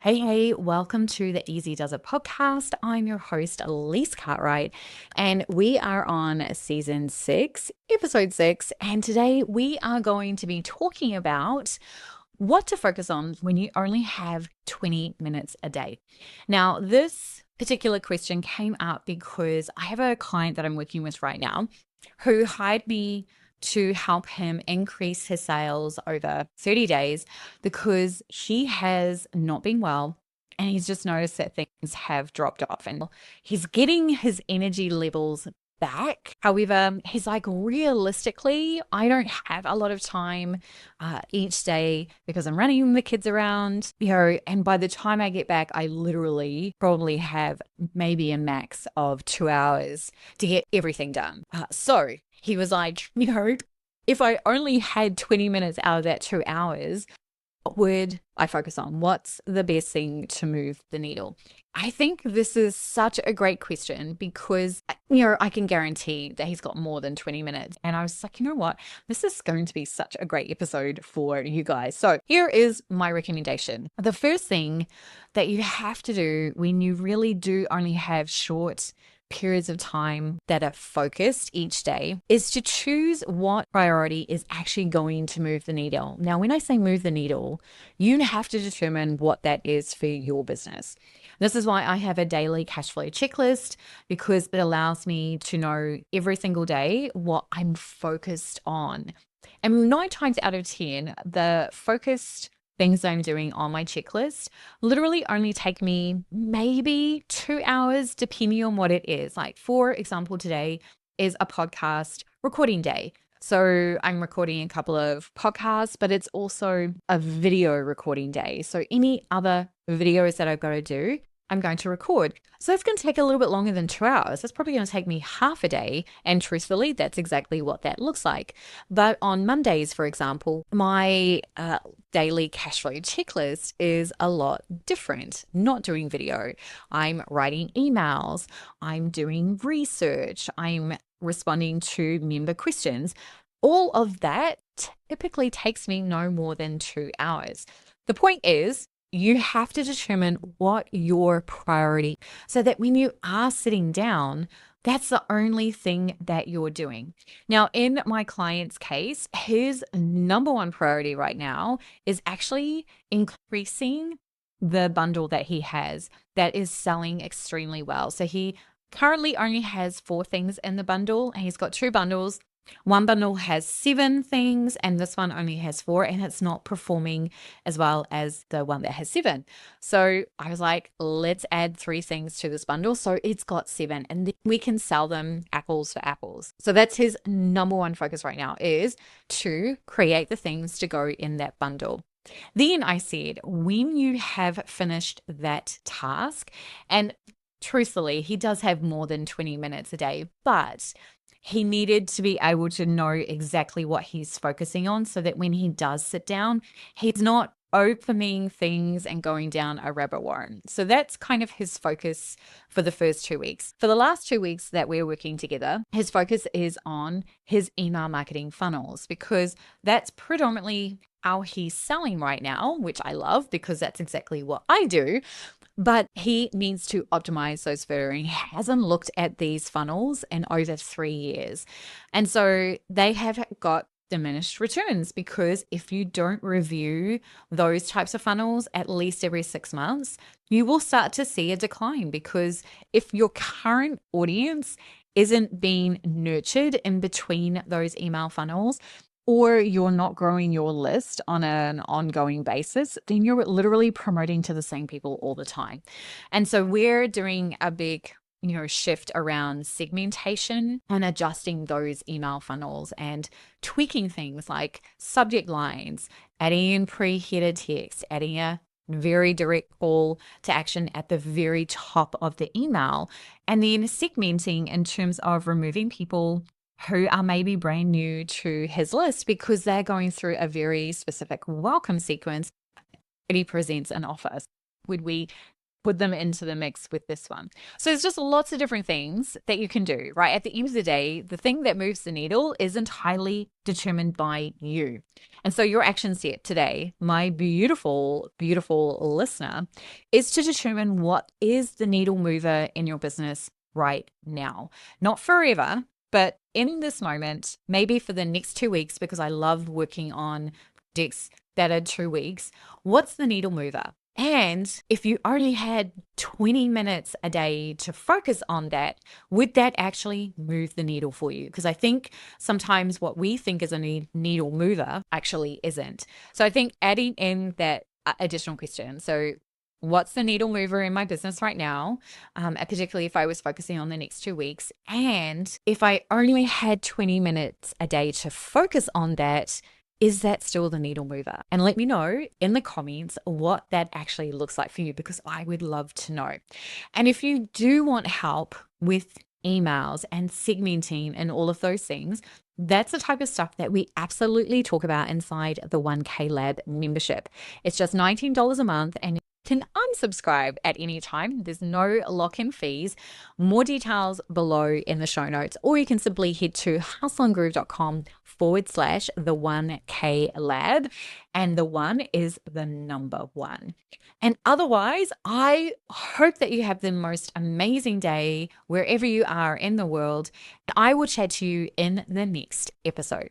Hey, welcome to the Easy Does It podcast. I'm your host, Lise Cartwright, and we are on season 6, episode 6. And today we are going to be talking about what to focus on when you only have 20 minutes a day. Now, this particular question came up because I have a client that I'm working with right now who hired me to help him increase his sales over 30 days because he has not been well and he's just noticed that things have dropped off and he's getting his energy levels back. However, he's like, realistically, I don't have a lot of time each day because I'm running the kids around, and by the time I get back, I literally probably have maybe a max of 2 hours to get everything done. So he was like, if I only had 20 minutes out of that 2 hours, what would I focus on? What's the best thing to move the needle? I think this is such a great question because, I can guarantee that he's got more than 20 minutes. And I was like, you know what? This is going to be such a great episode for you guys. So here is my recommendation. The first thing that you have to do when you really do only have short periods of time that are focused each day is to choose what priority is actually going to move the needle. Now, when I say move the needle, you have to determine what that is for your business. This is why I have a daily cash flow checklist because it allows me to know every single day what I'm focused on. And 9 times out of 10, the focused things I'm doing on my checklist literally only take me maybe 2 hours, depending on what it is. Like, for example, today is a podcast recording day. So I'm recording a couple of podcasts, but it's also a video recording day. So any other videos that I've got to do, I'm going to record. So it's going to take a little bit longer than 2 hours. That's probably going to take me half a day. And truthfully, that's exactly what that looks like. But on Mondays, for example, my daily cash flow checklist is a lot different. Not doing video. I'm writing emails. I'm doing research. I'm responding to member questions. All of that typically takes me no more than 2 hours. The point is, you have to determine what your priority so that when you are sitting down, that's the only thing that you're doing. Now, in my client's case, his number one priority right now is actually increasing the bundle that he has that is selling extremely well. So he currently only has 4 things in the bundle, and he's got 2 bundles. One bundle has 7 things and this one only has 4, and it's not performing as well as the one that has 7. So I was like, let's add 3 things to this bundle so it's got 7 and then we can sell them apples to apples. So that's his number one focus right now, is to create the things to go in that bundle. Then I said, when you have finished that task, and truthfully, he does have more than 20 minutes a day, but he needed to be able to know exactly what he's focusing on so that when he does sit down, he's not opening things and going down a rabbit warren. So that's kind of his focus for the first 2 weeks. For the last 2 weeks that we're working together, his focus is on his email marketing funnels because that's predominantly how he's selling right now, which I love because that's exactly what I do. But he needs to optimize those further. He hasn't looked at these funnels in over 3 years. And so they have got diminished returns because if you don't review those types of funnels at least every 6 months, you will start to see a decline because if your current audience isn't being nurtured in between those email funnels, or you're not growing your list on an ongoing basis, then you're literally promoting to the same people all the time. And so we're doing a big shift around segmentation and adjusting those email funnels and tweaking things like subject lines, adding in pre-header text, adding a very direct call to action at the very top of the email, and then segmenting in terms of removing people who are maybe brand new to his list because they're going through a very specific welcome sequence when he presents an offer. Would we put them into the mix with this one. So there's just lots of different things that you can do, right? At the end of the day, the thing that moves the needle is entirely determined by you. And so your action set today, my beautiful, beautiful listener, is to determine what is the needle mover in your business right now. Not forever, but in this moment, maybe for the next 2 weeks, because I love working on decks that are 2 weeks. What's the needle mover? And if you only had 20 minutes a day to focus on that, would that actually move the needle for you? Because I think sometimes what we think is a needle mover actually isn't. So I think adding in that additional question. So what's the needle mover in my business right now? Particularly if I was focusing on the next 2 weeks. And if I only had 20 minutes a day to focus on that, is that still the needle mover? And let me know in the comments what that actually looks like for you, because I would love to know. And if you do want help with emails and segmenting and all of those things, that's the type of stuff that we absolutely talk about inside the 1K Lab membership. It's just $19 a month and can unsubscribe at any time. There's no lock-in fees. More details below in the show notes, or you can simply head to hustleandgroove.com/the 1K Lab. And the one is the number one. And otherwise, I hope that you have the most amazing day wherever you are in the world. I will chat to you in the next episode.